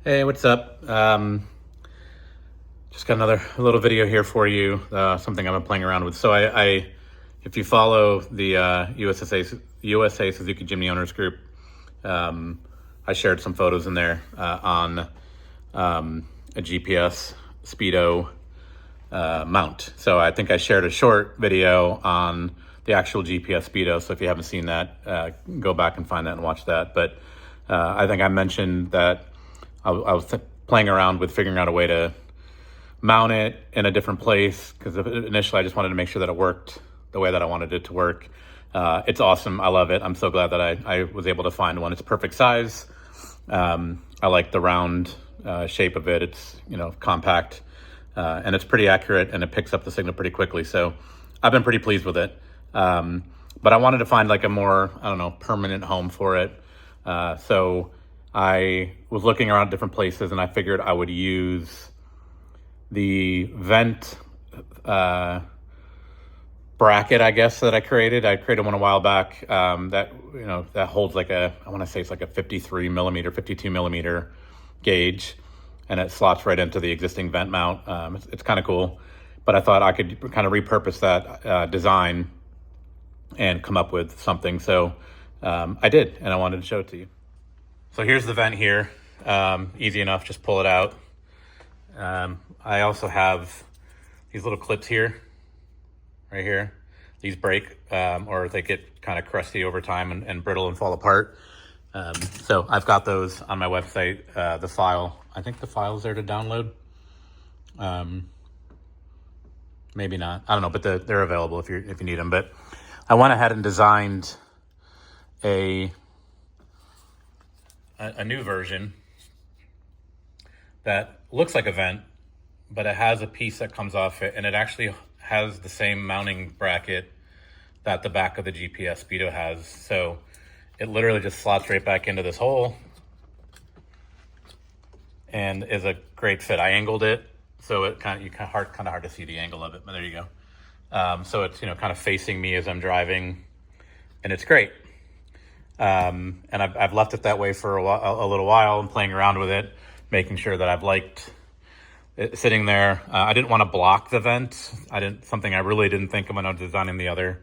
Hey, what's up? Just got another little video here for you, something I've been playing around with. So if you follow the USA Suzuki Jimny Owners Group, I shared some photos in there on a GPS Speedo mount. So I think I shared a short video on the actual GPS Speedo. So if you haven't seen that, go back and find that and watch that. But I think I mentioned that I was playing around with figuring out a way to mount it in a different place, because initially I just wanted to make sure that it worked the way that I wanted it to work. It's awesome. I love it. I'm so glad that I was able to find one. It's perfect size. I like the round shape of it. It's, compact, and it's pretty accurate, and it picks up the signal pretty quickly. So I've been pretty pleased with it. But I wanted to find like a more, permanent home for it. So I was looking around different places, and I figured I would use the vent bracket, I guess, that I created. I created one a while back that holds like I want to say it's like a 53 millimeter, 52 millimeter gauge, and it slots right into the existing vent mount. It's kind of cool, but I thought I could kind of repurpose that design and come up with something. So I did, and I wanted to show it to you. So here's the vent here. Easy enough, just pull it out. I also have these little clips here, right here. These break, or they get kind of crusty over time and brittle and fall apart. So I've got those on my website. I think the file's there to download. Maybe not, I don't know, but they're available if you need them. But I went ahead and designed a new version that looks like a vent, but it has a piece that comes off it, and it actually has the same mounting bracket that the back of the GPS Speedo has. So it literally just slots right back into this hole and is a great fit. I angled it, so it kind of hard to see the angle of it, but there you go. So it's kind of facing me as I'm driving, and it's great. And I've left it that way for a little while, and playing around with it, making sure that I've liked it sitting there. I didn't want to block the vent. Something I really didn't think of when I was designing the other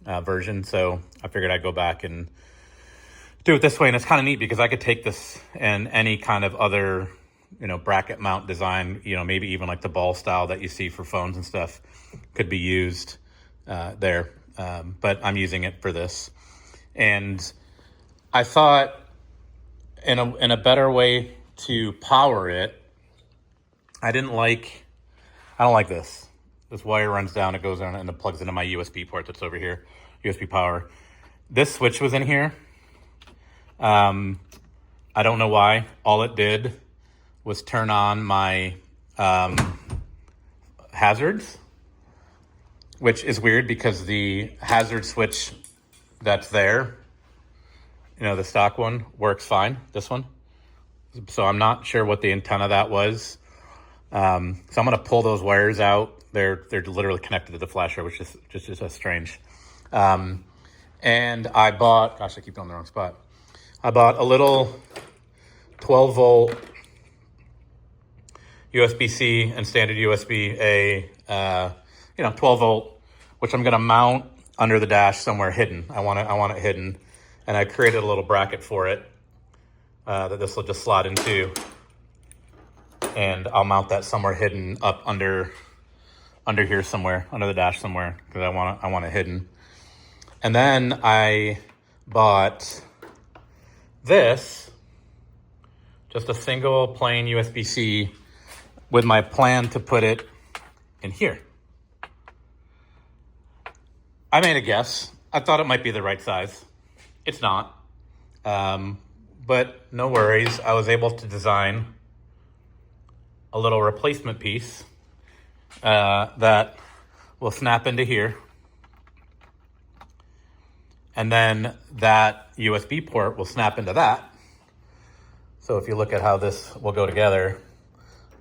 version. So I figured I'd go back and do it this way. And it's kind of neat because I could take this and any kind of other, bracket mount design, maybe even like the ball style that you see for phones and stuff could be used there. But I'm using it for this. And I thought in a better way to power it, I don't like this. This wire runs down, it goes down, and it plugs into my USB port that's over here, USB power. This switch was in here. I don't know why. All it did was turn on my hazards, which is weird because the hazard switch that's there, the stock one, works fine, this one. So I'm not sure what the intent of that was. So I'm going to pull those wires out. They're literally connected to the flasher, which is just strange. And I bought, gosh, I keep going in the wrong spot. I bought a little 12 volt USB-C and standard USB-A, 12 volt, which I'm going to mount under the dash somewhere hidden. I want it hidden. And I created a little bracket for it that this will just slot into. And I'll mount that somewhere hidden up under here somewhere, under the dash somewhere, because I want it hidden. And then I bought this, just a single plain USB-C, with my plan to put it in here. I made a guess. I thought it might be the right size. It's not. But no worries. I was able to design a little replacement piece that will snap into here. And then that USB port will snap into that. So if you look at how this will go together,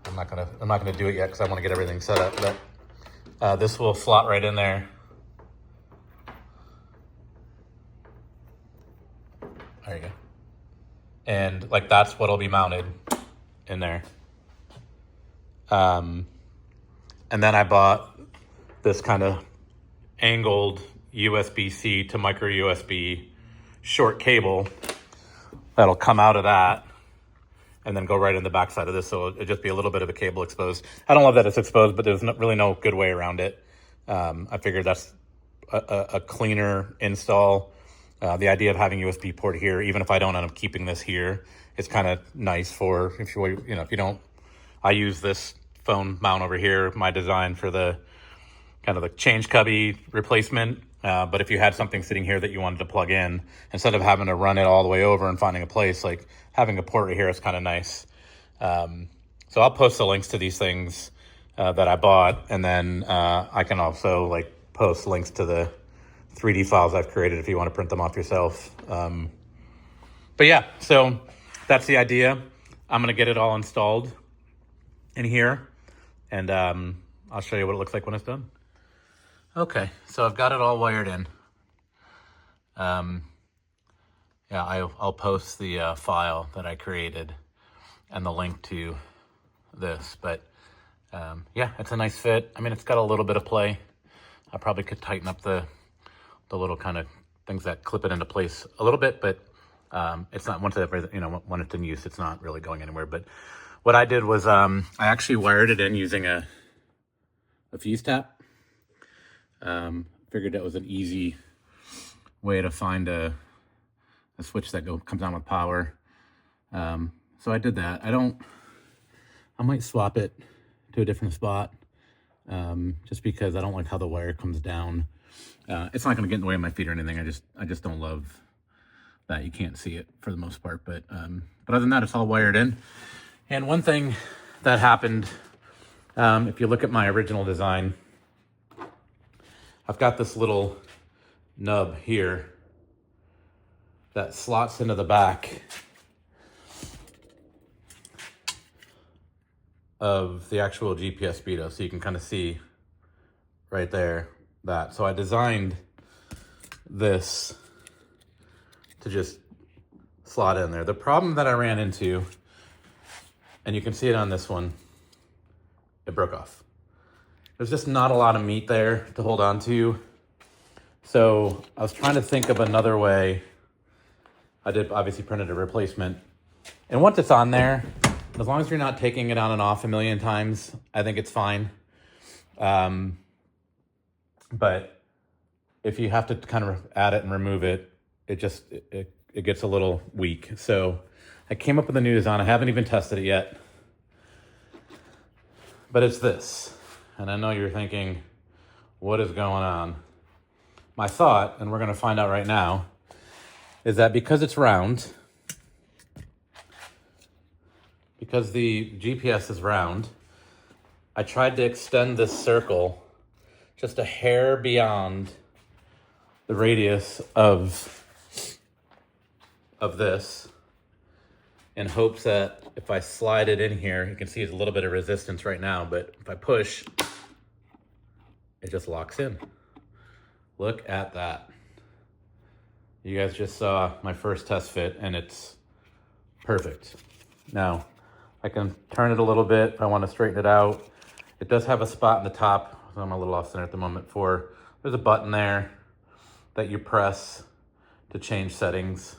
I'm not gonna do it yet because I want to get everything set up, but this will slot right in there. There you go. And like that's what'll be mounted in there. And then I bought this kind of angled USB-C to micro USB short cable that'll come out of that and then go right in the backside of this. So it'll just be a little bit of a cable exposed. I don't love that it's exposed, but there's really no good way around it. I figured that's a cleaner install. The idea of having USB port here, even if I don't end up keeping this here, is kind of nice for if you don't. I use this phone mount over here, my design for the kind of the change cubby replacement. But if you had something sitting here that you wanted to plug in, instead of having to run it all the way over and finding a place, like having a port right here is kind of nice. So I'll post the links to these things that I bought, and then I can also like post links to the 3D files I've created if you want to print them off yourself. But yeah, so that's the idea. I'm gonna get it all installed in here, and I'll show you what it looks like when it's done. Okay, so I've got it all wired in. Yeah, I'll post the file that I created and the link to this, but yeah, it's a nice fit. I mean, it's got a little bit of play. I probably could tighten up the little kind of things that clip it into place a little bit, but it's not, when it's in use, it's not really going anywhere. But what I did was I actually wired it in using a fuse tap. Figured that was an easy way to find a switch that comes on with power. So I did that. I might swap it to a different spot, just because I don't like how the wire comes down. It's not going to get in the way of my feet or anything. I just don't love that you can't see it for the most part. But other than that, it's all wired in. And one thing that happened, if you look at my original design, I've got this little nub here that slots into the back of the actual GPS speedo, so you can kind of see right there that. So I designed this to just slot in there. The problem that I ran into, and you can see it on this one, it broke off. There's just not a lot of meat there to hold on to. So I was trying to think of another way. I did obviously printed a replacement. And once it's on there, as long as you're not taking it on and off a million times, I think it's fine. But if you have to kind of add it and remove it, it gets a little weak. So I came up with a new design. I haven't even tested it yet. But it's this. And I know you're thinking, what is going on? My thought, and we're going to find out right now, is that because it's round, because the GPS is round, I tried to extend this circle just a hair beyond the radius of this, in hopes that if I slide it in here, you can see there's a little bit of resistance right now, but if I push, it just locks in. Look at that. You guys just saw my first test fit, and it's perfect. Now, I can turn it a little bit if I want to straighten it out. It does have a spot in the top, so I'm a little off center at the moment, there's a button there that you press to change settings.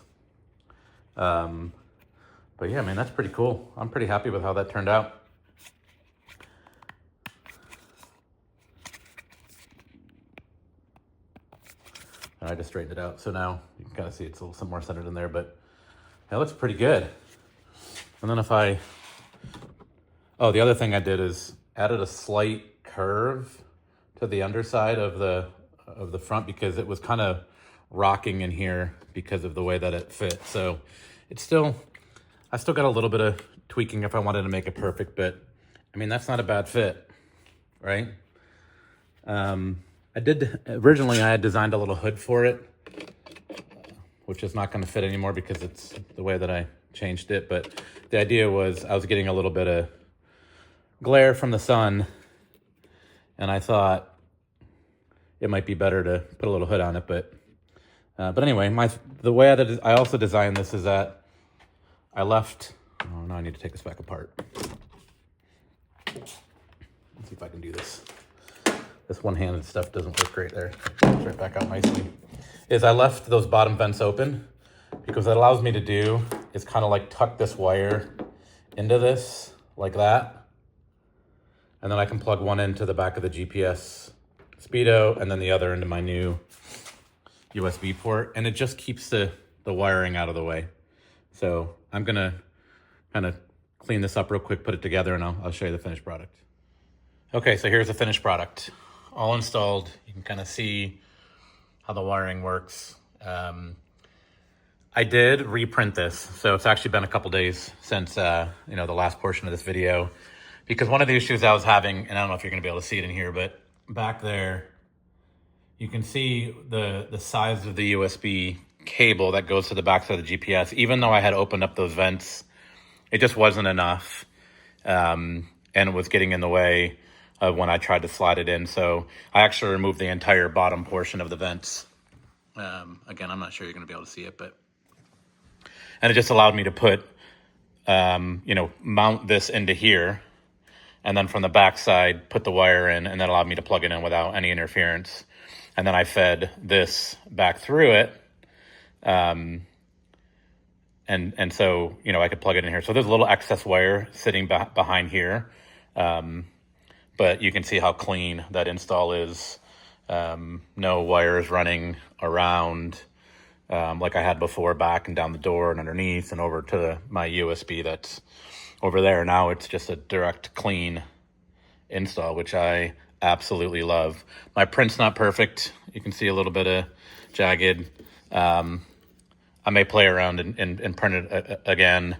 But yeah, man, that's pretty cool. I'm pretty happy with how that turned out. And I just straightened it out. So now you can kind of see it's a little more centered in there, but it looks pretty good. And then the other thing I did is added a slight curve to the underside of the front, because it was kind of rocking in here because of the way that it fit. So I still got a little bit of tweaking if I wanted to make it perfect, but I mean, that's not a bad fit, right? Originally I had designed a little hood for it, which is not going to fit anymore because it's the way that I changed it. But the idea was I was getting a little bit of glare from the sun, and I thought it might be better to put a little hood on it. But anyway, the way I also designed this is that I left, let now I need to take this back apart. Let's see if I can do this. This one-handed stuff doesn't work great there. It's right back out nicely. Is I left those bottom vents open because what it allows me to do is kind of like tuck this wire into this like that. And then I can plug one into the back of the GPS Speedo and then the other into my new USB port. And it just keeps the wiring out of the way. So I'm gonna kind of clean this up real quick, put it together, and I'll show you the finished product. Okay, so here's the finished product. All installed. You can kind of see how the wiring works. I did reprint this, so it's actually been a couple days since the last portion of this video, because one of the issues I was having, and I don't know if you're gonna be able to see it in here, but back there, you can see the size of the USB cable that goes to the backside of the GPS. Even though I had opened up those vents, it just wasn't enough, and it was getting in the way of when I tried to slide it in. So I actually removed the entire bottom portion of the vents. Again, I'm not sure you're going to be able to see it, and it just allowed me to put, mount this into here, and then from the backside put the wire in, and that allowed me to plug it in without any interference. And then I fed this back through it. And so, I could plug it in here. So there's a little excess wire sitting behind here. But you can see how clean that install is. No wires running around like I had before, back and down the door and underneath and over to my USB that's over there. Now it's just a direct, clean install, which I absolutely love. My print's not perfect. You can see a little bit of jagged. I may play around and print it again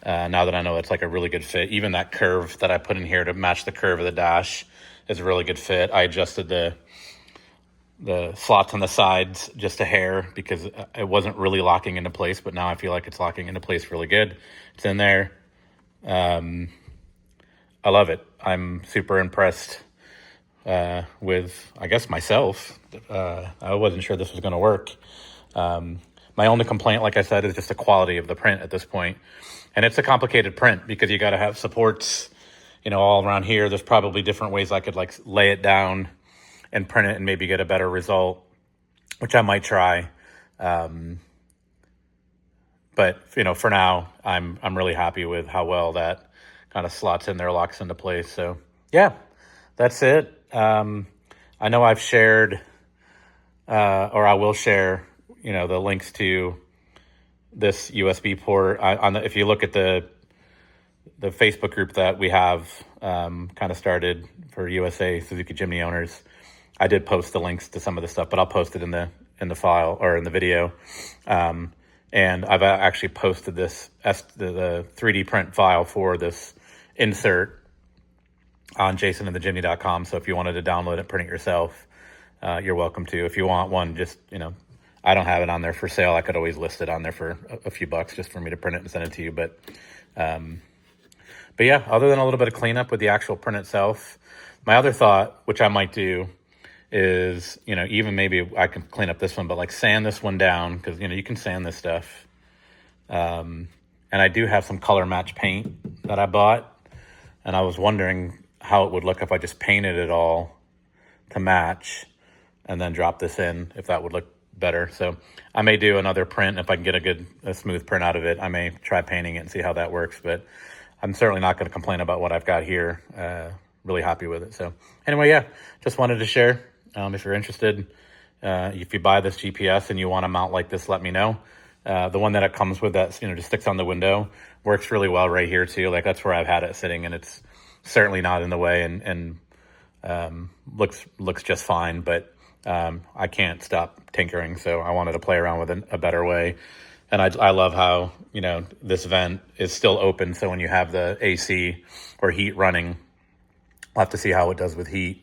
now that I know it's like a really good fit. Even that curve that I put in here to match the curve of the dash is a really good fit. I adjusted the slots on the sides just a hair because it wasn't really locking into place, but now I feel like it's locking into place really good. It's in there. I love it. I'm super impressed with, I guess, myself. I wasn't sure this was going to work. My only complaint, like I said, is just the quality of the print at this point. And it's a complicated print because you got to have supports, all around here. There's probably different ways I could like lay it down and print it and maybe get a better result, which I might try. But for now, I'm really happy with how well that kind of slots in there, locks into place. So yeah, that's it. I know I've shared, or I will share, the links to this USB port. If you look at the Facebook group that we have kind of started for USA Suzuki Jimny owners, I did post the links to some of the stuff, but I'll post it in the file or in the video. And I've actually posted the 3D print file for this insert on jasonandthejimny.com. So if you wanted to download it, print it yourself, you're welcome to. If you want one, just, I don't have it on there for sale. I could always list it on there for a few bucks just for me to print it and send it to you. But yeah, other than a little bit of cleanup with the actual print itself, my other thought, which I might do, is, even maybe I can clean up this one, but like sand this one down because, you can sand this stuff. And I do have some color match paint that I bought, and I was wondering how it would look if I just painted it all to match and then drop this in, if that would look better. So I may do another print. If I can get a smooth print out of it, I may try painting it and see how that works, but I'm certainly not going to complain about what I've got here. Really happy with it. So anyway, yeah, just wanted to share. If you're interested, if you buy this GPS and you want to mount like this, let me know. The one that it comes with that, just sticks on the window works really well right here too. Like that's where I've had it sitting, and it's certainly not in the way and looks just fine, but I can't stop tinkering. So I wanted to play around with a better way. And I love how, this vent is still open. So when you have the AC or heat running, we'll have to see how it does with heat.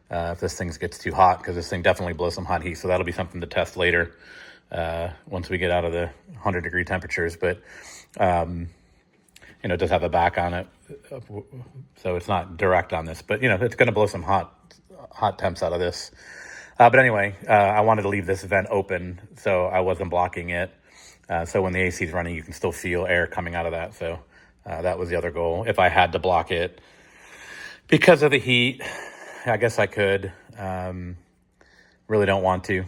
If this thing gets too hot, because this thing definitely blows some hot heat. So that'll be something to test later once we get out of the 100-degree temperatures. But, it does have a back on it. So it's not direct on this. But, it's going to blow some hot temps out of this. But anyway, I wanted to leave this vent open so I wasn't blocking it. So when the AC is running, you can still feel air coming out of that. So That was the other goal. If I had to block it because of the heat, I guess I could. Really don't want to.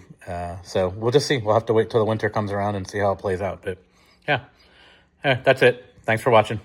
So we'll just see. We'll have to wait till the winter comes around and see how it plays out. But yeah, that's it. Thanks for watching.